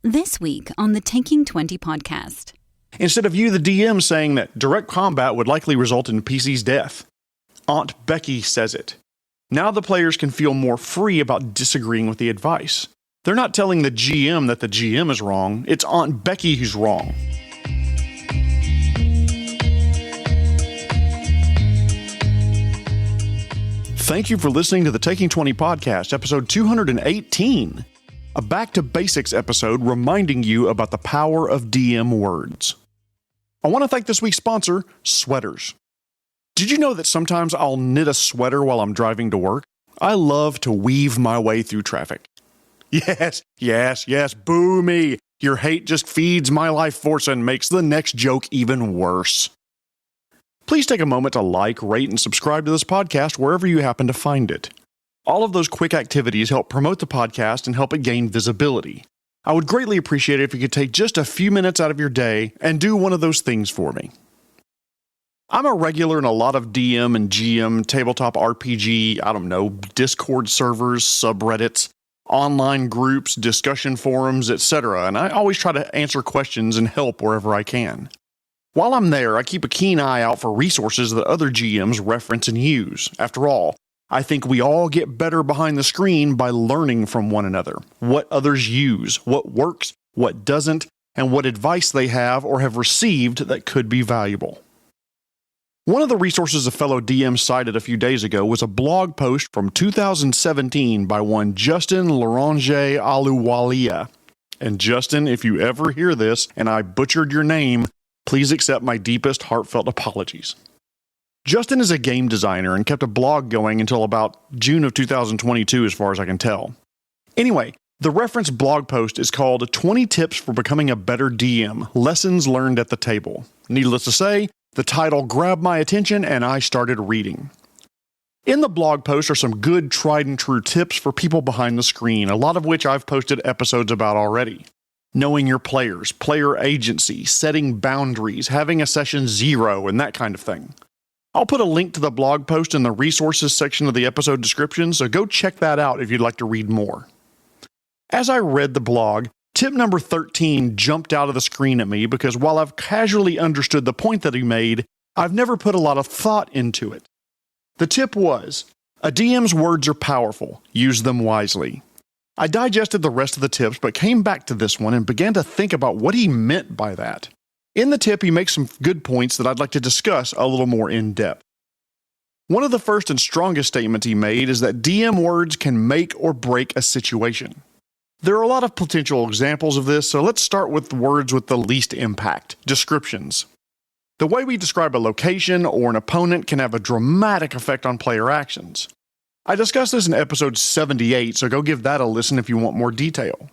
This week on the Taking 20 podcast. Instead of you, the DM, saying that direct combat would likely result in PC's death, Aunt Becky says it. Now the players can feel more free about disagreeing with the advice. They're not telling the GM that the GM is wrong, it's Aunt Becky who's wrong. Thank you for listening to the Taking 20 podcast, episode 218. A back to basics episode reminding you about the power of DM words. I want to thank this week's sponsor, sweaters. Did you know that sometimes I'll knit a sweater while I'm driving to work? I love to weave my way through traffic. Yes, boo me. Your hate just feeds my life force and makes the next joke even worse. Please take a moment to like, rate, and subscribe to this podcast wherever you happen to find it. All of those quick activities help promote the podcast and help it gain visibility. I would greatly appreciate it if you could take just a few minutes out of your day and do one of those things for me. I'm a regular in a lot of DM and GM, tabletop RPG, Discord servers, subreddits, online groups, discussion forums, etc., and I always try to answer questions and help wherever I can. While I'm there, I keep a keen eye out for resources that other GMs reference and use. After all, I think we all get better behind the screen by learning from one another, what others use, what works, what doesn't, and what advice they have or have received that could be valuable. One of the resources a fellow DM cited a few days ago was a blog post from 2017 by one Justin Larange Aluwalia. And Justin, if you ever hear this and I butchered your name, please accept my deepest heartfelt apologies. Justin is a game designer and kept a blog going until about June of 2022 as far as I can tell. Anyway, the reference blog post is called 20 Tips for Becoming a Better DM, Lessons Learned at the Table. Needless to say, the title grabbed my attention and I started reading. In the blog post are some good tried and true tips for people behind the screen, a lot of which I've posted episodes about already. Knowing your players, player agency, setting boundaries, having a session zero, and that kind of thing. I'll put a link to the blog post in the resources section of the episode description, so go check that out if you'd like to read more. As I read the blog, tip number 13 jumped out of the screen at me because while I've casually understood the point that he made, I've never put a lot of thought into it. The tip was, a DM's words are powerful, use them wisely. I digested the rest of the tips but came back to this one and began to think about what he meant by that. In the tip, he makes some good points that I'd like to discuss a little more in depth. One of the first and strongest statements he made is that DM words can make or break a situation. There are a lot of potential examples of this, so let's start with words with the least impact, descriptions. The way we describe a location or an opponent can have a dramatic effect on player actions. I discussed this in episode 78, so go give that a listen if you want more detail.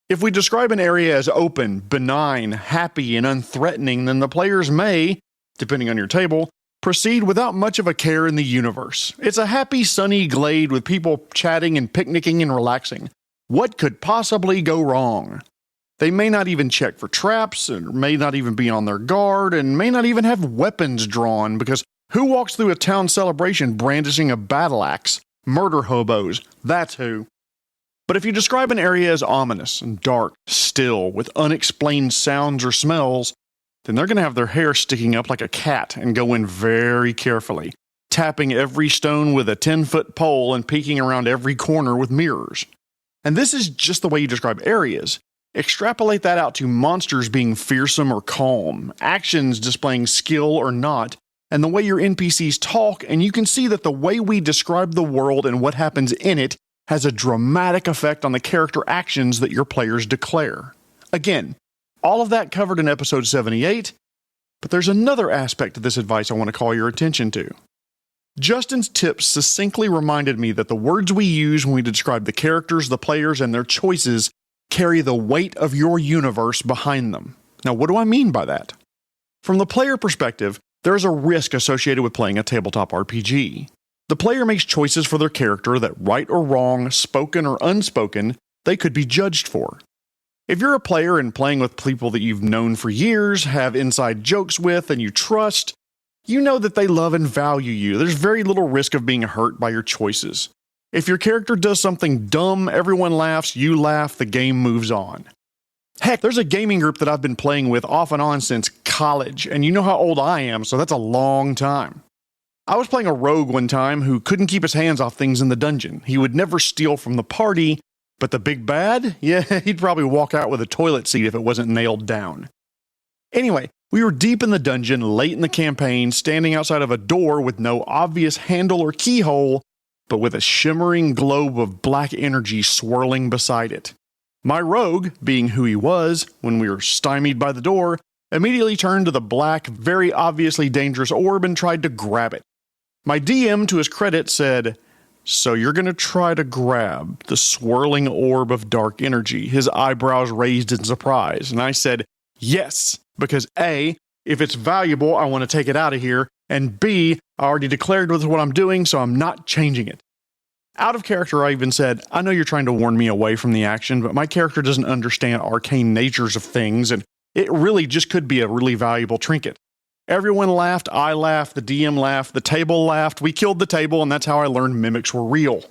If we describe an area as open, benign, happy, and unthreatening, then the players may, depending on your table, proceed without much of a care in the universe. It's a happy, sunny glade with people chatting and picnicking and relaxing. What could possibly go wrong? They may not even check for traps, or may not even be on their guard, and may not even have weapons drawn, because who walks through a town celebration brandishing a battle axe? Murder hobos, that's who. But if you describe an area as ominous and dark, still, with unexplained sounds or smells, then they're going to have their hair sticking up like a cat and go in very carefully, tapping every stone with a 10-foot pole and peeking around every corner with mirrors. And this is just the way you describe areas. Extrapolate that out to monsters being fearsome or calm, actions displaying skill or not, and the way your NPCs talk, and you can see that the way we describe the world and what happens in it has a dramatic effect on the character actions that your players declare. Again, all of that covered in episode 78, but there's another aspect to this advice I want to call your attention to. Justin's tips succinctly reminded me that the words we use when we describe the characters, the players, and their choices carry the weight of your universe behind them. Now, what do I mean by that? From the player perspective, there is a risk associated with playing a tabletop RPG. The player makes choices for their character that, right or wrong, spoken or unspoken, they could be judged for. If you're a player and playing with people that you've known for years, have inside jokes with, and you trust, you know that they love and value you. There's very little risk of being hurt by your choices. If your character does something dumb, everyone laughs, you laugh, the game moves on. Heck, there's a gaming group that I've been playing with off and on since college, and you know how old I am, so that's a long time. I was playing a rogue one time who couldn't keep his hands off things in the dungeon. He would never steal from the party, but the big bad? Yeah, he'd probably walk out with a toilet seat if it wasn't nailed down. Anyway, we were deep in the dungeon, late in the campaign, standing outside of a door with no obvious handle or keyhole, but with a shimmering globe of black energy swirling beside it. My rogue, being who he was, when we were stymied by the door, immediately turned to the black, very obviously dangerous orb and tried to grab it. My DM, to his credit, said, "So you're going to try to grab the swirling orb of dark energy?" His eyebrows raised in surprise, and I said, "Yes, because A, if it's valuable, I want to take it out of here, and B, I already declared this is what I'm doing, so I'm not changing it." Out of character, I even said, "I know you're trying to warn me away from the action, but my character doesn't understand arcane natures of things, and it really just could be a really valuable trinket." Everyone laughed, I laughed, the DM laughed, the table laughed, we killed the table, and that's how I learned mimics were real.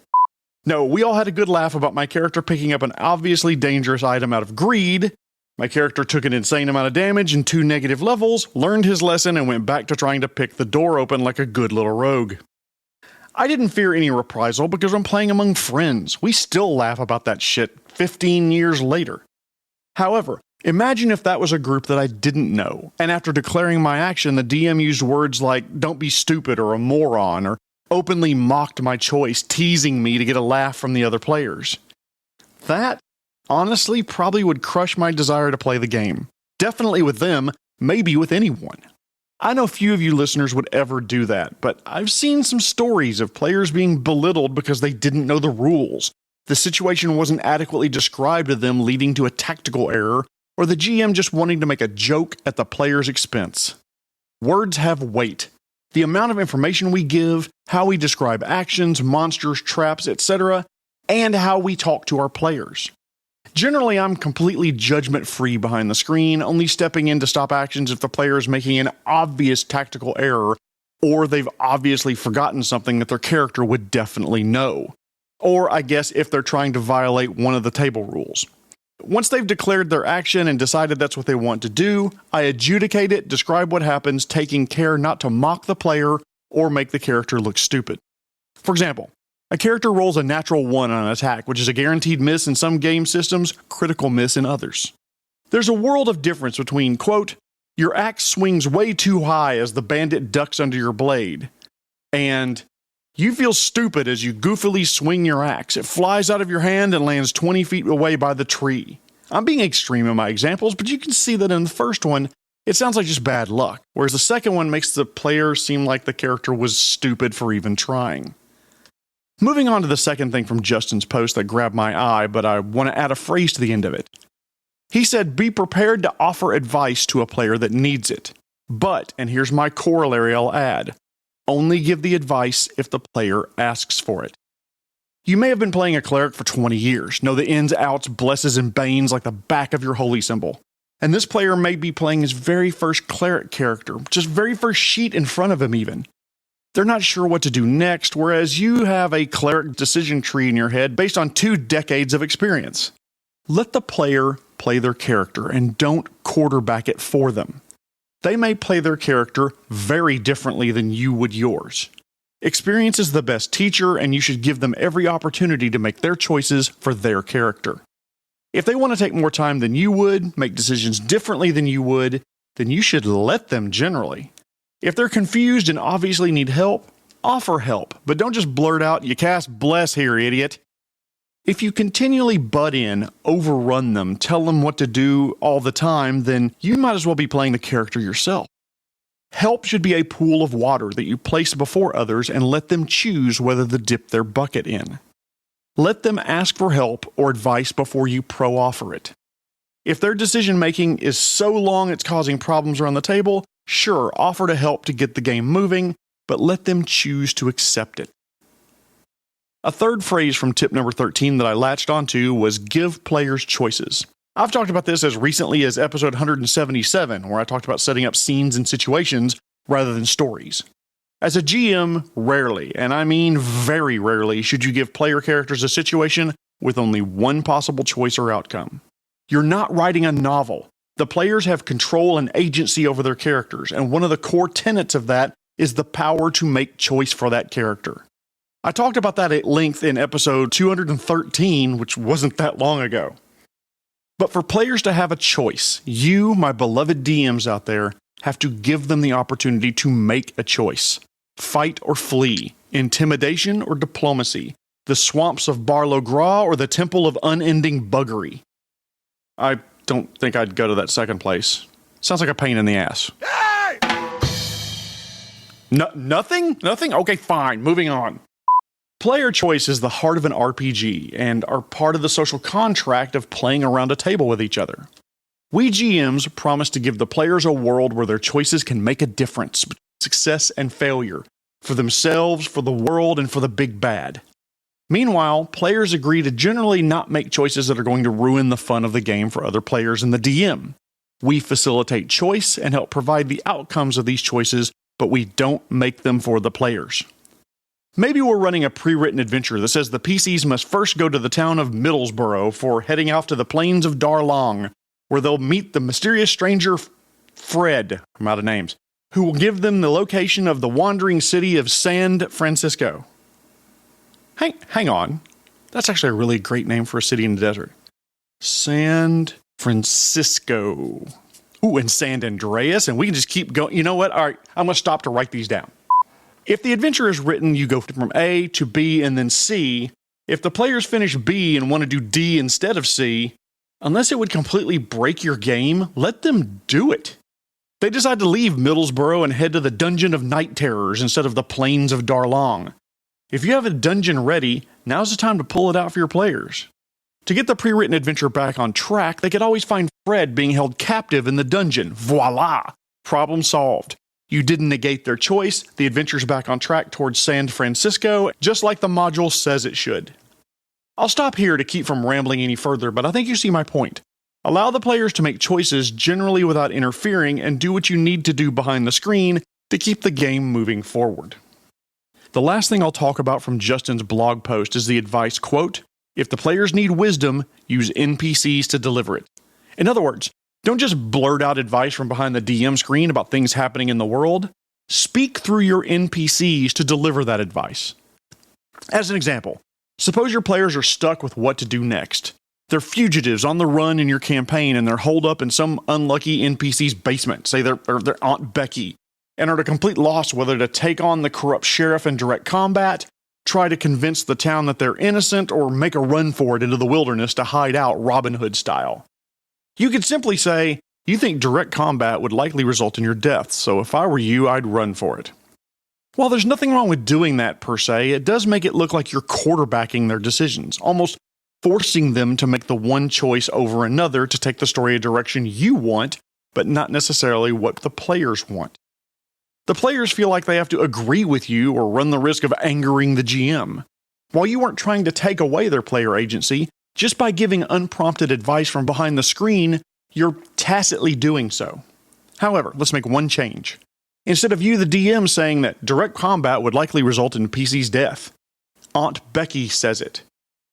No, we all had a good laugh about my character picking up an obviously dangerous item out of greed. My character took an insane amount of damage and 2 negative levels, learned his lesson, and went back to trying to pick the door open like a good little rogue. I didn't fear any reprisal because I'm playing among friends. We still laugh about that shit 15 years later. However, imagine if that was a group that I didn't know, and after declaring my action, the DM used words like, "Don't be stupid" or "a moron," or openly mocked my choice, teasing me to get a laugh from the other players. That, honestly, probably would crush my desire to play the game. Definitely with them, maybe with anyone. I know few of you listeners would ever do that, but I've seen some stories of players being belittled because they didn't know the rules. The situation wasn't adequately described to them, leading to a tactical error, or the GM just wanting to make a joke at the player's expense. Words have weight. The amount of information we give, how we describe actions, monsters, traps, etc., and how we talk to our players. Generally, I'm completely judgment-free behind the screen, only stepping in to stop actions if the player is making an obvious tactical error, or they've obviously forgotten something that their character would definitely know. Or, I guess, if they're trying to violate one of the table rules. Once they've declared their action and decided that's what they want to do, I adjudicate it, describe what happens, taking care not to mock the player or make the character look stupid. For example, a character rolls a natural 1 on an attack, which is a guaranteed miss in some game systems, critical miss in others. There's a world of difference between, quote, "Your axe swings way too high as the bandit ducks under your blade," and "You feel stupid as you goofily swing your axe. It flies out of your hand and lands 20 feet away by the tree." I'm being extreme in my examples, but you can see that in the first one, it sounds like just bad luck, whereas the second one makes the player seem like the character was stupid for even trying. Moving on to the second thing from Justin's post that grabbed my eye, but I want to add a phrase to the end of it. He said, "Be prepared to offer advice to a player that needs it. But," and here's my corollary I'll add, "only give the advice if the player asks for it." You may have been playing a cleric for 20 years, know the ins, outs, blesses, and banes like the back of your holy symbol. And this player may be playing his very first cleric character, just very first sheet in front of him even. They're not sure what to do next, whereas you have a cleric decision tree in your head based on 2 decades of experience. Let the player play their character and don't quarterback it for them. They may play their character very differently than you would yours. Experience is the best teacher, and you should give them every opportunity to make their choices for their character. If they want to take more time than you would, make decisions differently than you would, then you should let them generally. If they're confused and obviously need help, offer help, but don't just blurt out, "You cast bless here, idiot." If you continually butt in, overrun them, tell them what to do all the time, then you might as well be playing the character yourself. Help should be a pool of water that you place before others and let them choose whether to dip their bucket in. Let them ask for help or advice before you pro-offer it. If their decision-making is so long it's causing problems around the table, sure, offer to help to get the game moving, but let them choose to accept it. A third phrase from tip number 13 that I latched onto was give players choices. I've talked about this as recently as episode 177, where I talked about setting up scenes and situations rather than stories. As a GM, rarely, and I mean very rarely, should you give player characters a situation with only one possible choice or outcome. You're not writing a novel. The players have control and agency over their characters, and one of the core tenets of that is the power to make choice for that character. I talked about that at length in episode 213, which wasn't that long ago. But for players to have a choice, you, my beloved DMs out there, have to give them the opportunity to make a choice. Fight or flee, intimidation or diplomacy, the swamps of Barlow Gras or the temple of unending buggery. I don't think I'd go to that second place. Sounds like a pain in the ass. Hey! Nothing? Nothing? Okay, fine. Moving on. Player choice is the heart of an RPG and are part of the social contract of playing around a table with each other. We GMs promise to give the players a world where their choices can make a difference between success and failure, for themselves, for the world, and for the big bad. Meanwhile, players agree to generally not make choices that are going to ruin the fun of the game for other players and the DM. We facilitate choice and help provide the outcomes of these choices, but we don't make them for the players. Maybe we're running a pre-written adventure that says the PCs must first go to the town of Middlesbrough for heading off to the plains of Darlong, where they'll meet the mysterious stranger Fred, I'm out of names, who will give them the location of the wandering city of San Francisco. Hang on. That's actually a really great name for a city in the desert. San Francisco. Ooh, and San Andreas, and we can just keep going. You know what? All right, I'm going to stop to write these down. If the adventure is written, you go from A to B and then C. If the players finish B and want to do D instead of C, unless it would completely break your game, let them do it. They decide to leave Middlesbrough and head to the Dungeon of Night Terrors instead of the Plains of Darlong. If you have a dungeon ready, now's the time to pull it out for your players. To get the pre-written adventure back on track, they could always find Fred being held captive in the dungeon. Voila! Problem solved. You didn't negate their choice, the adventure's back on track towards San Francisco, just like the module says it should. I'll stop here to keep from rambling any further, but I think you see my point. Allow the players to make choices generally without interfering and do what you need to do behind the screen to keep the game moving forward. The last thing I'll talk about from Justin's blog post is the advice, quote, if the players need wisdom, use NPCs to deliver it. In other words, don't just blurt out advice from behind the DM screen about things happening in the world. Speak through your NPCs to deliver that advice. As an example, suppose your players are stuck with what to do next. They're fugitives on the run in your campaign and they're holed up in some unlucky NPC's basement, say their Aunt Becky, and are at a complete loss whether to take on the corrupt sheriff in direct combat, try to convince the town that they're innocent, or make a run for it into the wilderness to hide out Robin Hood style. You could simply say, you think direct combat would likely result in your death, so if I were you, I'd run for it. While there's nothing wrong with doing that per se, it does make it look like you're quarterbacking their decisions, almost forcing them to make the one choice over another to take the story a direction you want, but not necessarily what the players want. The players feel like they have to agree with you or run the risk of angering the GM. While you weren't trying to take away their player agency, just by giving unprompted advice from behind the screen, you're tacitly doing so. However, let's make one change. Instead of you, the DM, saying that direct combat would likely result in PC's death, Aunt Becky says it.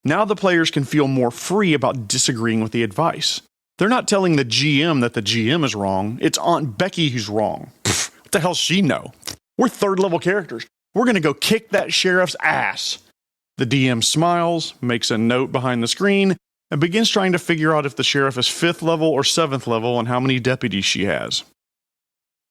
Now the players can feel more free about disagreeing with the advice. They're not telling the GM that the GM is wrong, it's Aunt Becky who's wrong. Pfft, what the hell's she know? We're third level characters. We're going to go kick that sheriff's ass. The DM smiles, makes a note behind the screen, and begins trying to figure out if the sheriff is 5th level or 7th level and how many deputies she has.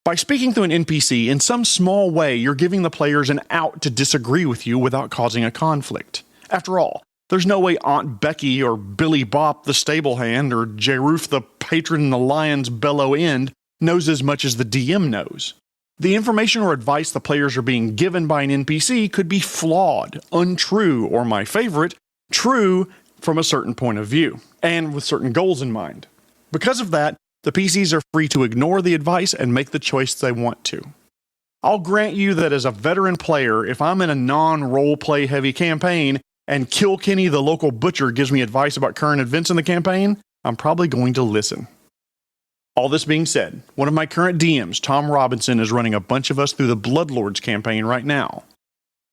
By speaking through an NPC, in some small way, you're giving the players an out to disagree with you without causing a conflict. After all, there's no way Aunt Becky or Billy Bop the stable hand or Jeroof the patron in the lion's bellow end knows as much as the DM knows. The information or advice the players are being given by an NPC could be flawed, untrue, or my favorite, true from a certain point of view, and with certain goals in mind. Because of that, the PCs are free to ignore the advice and make the choice they want to. I'll grant you that as a veteran player, if I'm in a non-roleplay heavy campaign and Kilkenny the local butcher gives me advice about current events in the campaign, I'm probably going to listen. All this being said, one of my current DMs, Tom Robinson, is running a bunch of us through the Bloodlords campaign right now.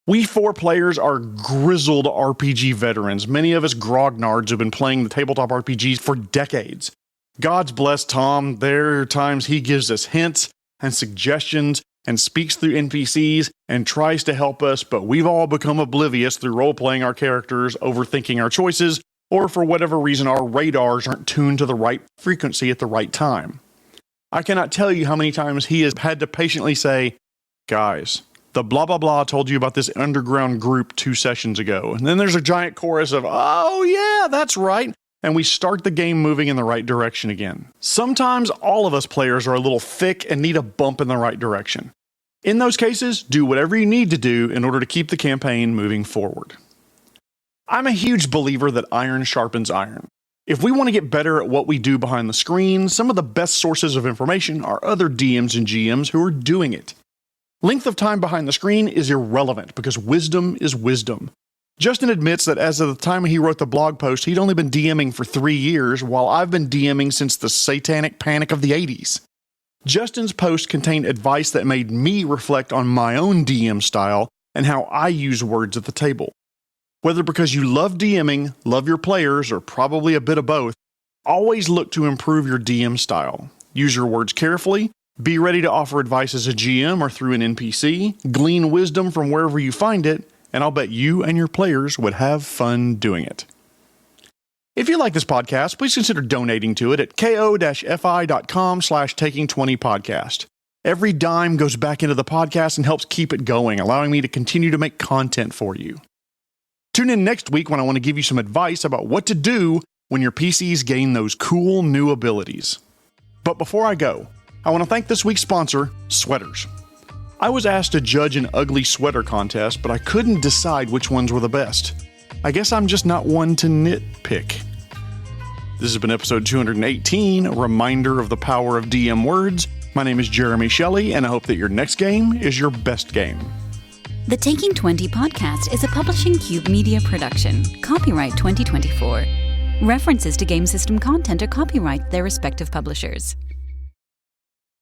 We 4 players are grizzled RPG veterans. Many of us grognards have been playing the tabletop RPGs for decades. God's bless Tom. There are times he gives us hints and suggestions and speaks through NPCs and tries to help us, but we've all become oblivious through role-playing our characters, overthinking our choices, or for whatever reason our radars aren't tuned to the right frequency at the right time. I cannot tell you how many times he has had to patiently say, "Guys, the blah blah blah told you about this underground group 2 sessions ago." And then there's a giant chorus of, "Oh yeah, that's right." And we start the game moving in the right direction again. Sometimes all of us players are a little thick and need a bump in the right direction. In those cases, do whatever you need to do in order to keep the campaign moving forward. I'm a huge believer that iron sharpens iron. If we want to get better at what we do behind the screen, some of the best sources of information are other DMs and GMs who are doing it. Length of time behind the screen is irrelevant because wisdom is wisdom. Justin admits that as of the time he wrote the blog post, he'd only been DMing for 3 years, while I've been DMing since the satanic panic of the 80s. Justin's post contained advice that made me reflect on my own DM style and how I use words at the table. Whether because you love DMing, love your players, or probably a bit of both, always look to improve your DM style. Use your words carefully, be ready to offer advice as a GM or through an NPC, glean wisdom from wherever you find it, and I'll bet you and your players would have fun doing it. If you like this podcast, please consider donating to it at ko-fi.com/taking20podcast. Every dime goes back into the podcast and helps keep it going, allowing me to continue to make content for you. Tune in next week when I want to give you some advice about what to do when your PCs gain those cool new abilities. But before I go, I want to thank this week's sponsor, Sweaters. I was asked to judge an ugly sweater contest, but I couldn't decide which ones were the best. I guess I'm just not one to nitpick. This has been episode 218, a reminder of the power of DM words. My name is Jeremy Shelley, and I hope that your next game is your best game. The Taking 20 podcast is a Publishing Cube media production. Copyright 2024. References to game system content are copyright their respective publishers.